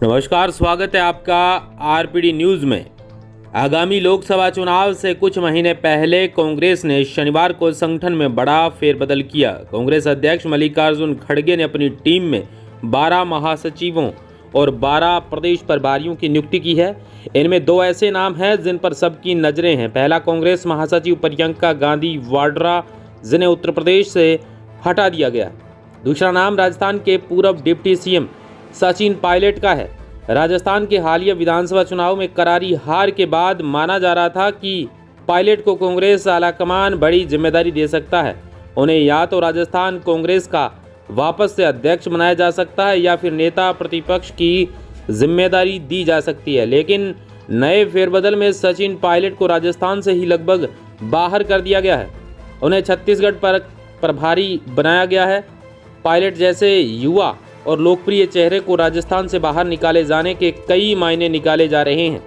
नमस्कार, स्वागत है आपका आरपीडी न्यूज़ में। आगामी लोकसभा चुनाव से कुछ महीने पहले कांग्रेस ने शनिवार को संगठन में बड़ा फेरबदल किया। कांग्रेस अध्यक्ष मल्लिकार्जुन खड़गे ने अपनी टीम में 12 महासचिवों और 12 प्रदेश प्रभारियों की नियुक्ति की है। इनमें 2 ऐसे नाम हैं जिन पर सबकी नज़रें हैं। पहला, कांग्रेस महासचिव प्रियंका गांधी वाड्रा, जिन्हें उत्तर प्रदेश से हटा दिया गया। दूसरा नाम राजस्थान के पूर्व डिप्टी सीएम सचिन पायलट का है। राजस्थान के हालिया विधानसभा चुनाव में करारी हार के बाद माना जा रहा था कि पायलट को कांग्रेस आलाकमान बड़ी जिम्मेदारी दे सकता है। उन्हें या तो राजस्थान कांग्रेस का वापस से अध्यक्ष बनाया जा सकता है या फिर नेता प्रतिपक्ष की जिम्मेदारी दी जा सकती है। लेकिन नए फेरबदल में सचिन पायलट को राजस्थान से ही लगभग बाहर कर दिया गया है। उन्हें छत्तीसगढ़ पर प्रभारी बनाया गया है। पायलट जैसे युवा और लोकप्रिय चेहरे को राजस्थान से बाहर निकाले जाने के कई मायने निकाले जा रहे हैं।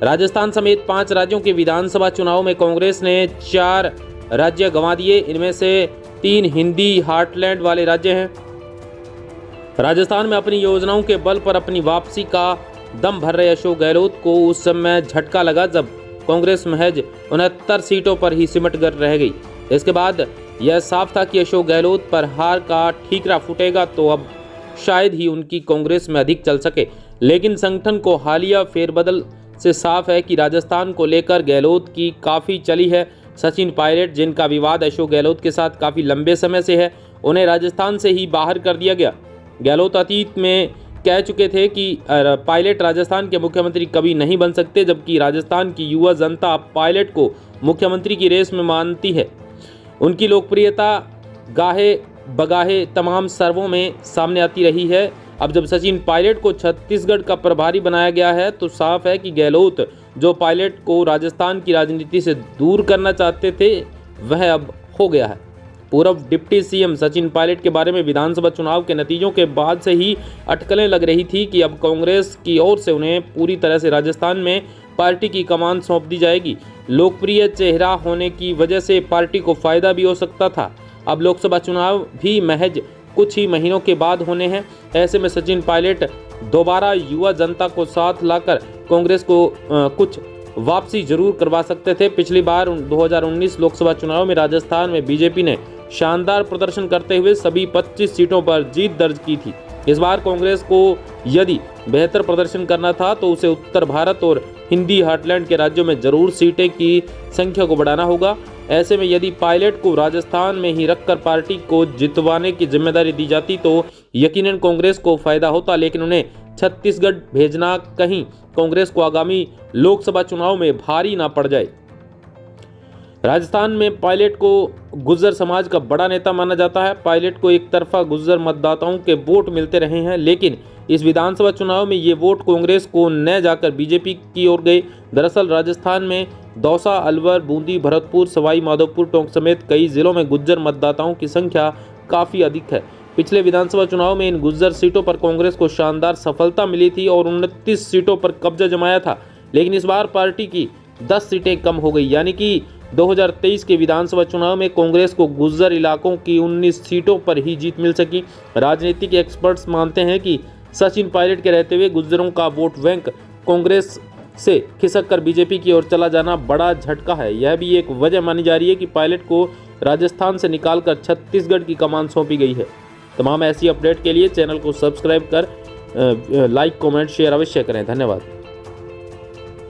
राजस्थान समेत 5 राज्यों के विधानसभा चुनाव में कांग्रेस ने 4 राज्य गंवा दिए। इनमें से 3 हिंदी हार्टलैंड वाले राज्य हैं। राजस्थान में अपनी योजनाओं के बल पर अपनी वापसी का दम भर रहे अशोक गहलोत को उस समय झटका लगा जब कांग्रेस महज 69 सीटों पर ही सिमट कर रह गई। इसके बाद यह साफ था कि अशोक गहलोत पर हार का ठीकरा फूटेगा तो अब शायद ही उनकी कांग्रेस में अधिक चल सके। लेकिन संगठन को हालिया फेरबदल से साफ है कि राजस्थान को लेकर गहलोत की काफ़ी चली है। सचिन पायलट, जिनका विवाद अशोक गहलोत के साथ काफ़ी लंबे समय से है, उन्हें राजस्थान से ही बाहर कर दिया गया। गहलोत अतीत में कह चुके थे कि पायलट राजस्थान के मुख्यमंत्री कभी नहीं बन सकते, जबकि राजस्थान की युवा जनता पायलट को मुख्यमंत्री की रेस में मानती है। उनकी लोकप्रियता गाहे बगाहे तमाम सर्वों में सामने आती रही है। अब जब सचिन पायलट को छत्तीसगढ़ का प्रभारी बनाया गया है तो साफ है कि गहलोत जो पायलट को राजस्थान की राजनीति से दूर करना चाहते थे वह अब हो गया है। पूर्व डिप्टी सीएम सचिन पायलट के बारे में विधानसभा चुनाव के नतीजों के बाद से ही अटकलें लग रही थी कि अब कांग्रेस की ओर से उन्हें पूरी तरह से राजस्थान में पार्टी की कमान सौंप दी जाएगी। लोकप्रिय चेहरा होने की वजह से पार्टी को फायदा भी हो सकता था। अब लोकसभा चुनाव भी महज कुछ ही महीनों के बाद होने हैं। ऐसे में सचिन पायलट दोबारा युवा जनता को साथ लाकर कांग्रेस को कुछ वापसी जरूर करवा सकते थे। पिछली बार 2019 लोकसभा चुनाव में राजस्थान में बीजेपी ने शानदार प्रदर्शन करते हुए सभी 25 सीटों पर जीत दर्ज की थी। इस बार कांग्रेस को यदि बेहतर प्रदर्शन करना था तो उसे उत्तर भारत और हिंदी हार्टलैंड के राज्यों में जरूर सीटें की संख्या को बढ़ाना होगा। ऐसे में यदि पायलट को राजस्थान में ही रखकर पार्टी को जितवाने की जिम्मेदारी दी जाती तो यकीनन कांग्रेस को फायदा होता, लेकिन उन्हें छत्तीसगढ़ भेजना कहीं कांग्रेस को आगामी लोकसभा चुनाव में भारी ना पड़ जाए। राजस्थान में पायलट को गुर्जर समाज का बड़ा नेता माना जाता है। पायलट को एक तरफा गुर्जर मतदाताओं के वोट मिलते रहे हैं, लेकिन इस विधानसभा चुनाव में ये वोट कांग्रेस को न जाकर बीजेपी की ओर गए। दरअसल राजस्थान में दौसा, अलवर, बूंदी, भरतपुर, सवाई माधोपुर, टोंक समेत कई जिलों में गुर्जर मतदाताओं की संख्या काफ़ी अधिक है। पिछले विधानसभा चुनाव में इन गुर्जर सीटों पर कांग्रेस को शानदार सफलता मिली थी और 29 सीटों पर कब्जा जमाया था। लेकिन इस बार पार्टी की 10 सीटें कम हो गई, यानी कि 2023 के विधानसभा चुनाव में कांग्रेस को गुर्जर इलाकों की 19 सीटों पर ही जीत मिल सकी। राजनीतिक एक्सपर्ट्स मानते हैं कि सचिन पायलट के रहते हुए गुर्जरों का वोट बैंक कांग्रेस से खिसक कर बीजेपी की ओर चला जाना बड़ा झटका है। यह भी एक वजह मानी जा रही है कि पायलट को राजस्थान से निकालकर छत्तीसगढ़ की कमान सौंपी गई है। तमाम ऐसी अपडेट के लिए चैनल को सब्सक्राइब कर लाइक, कमेंट, शेयर अवश्य करें। धन्यवाद।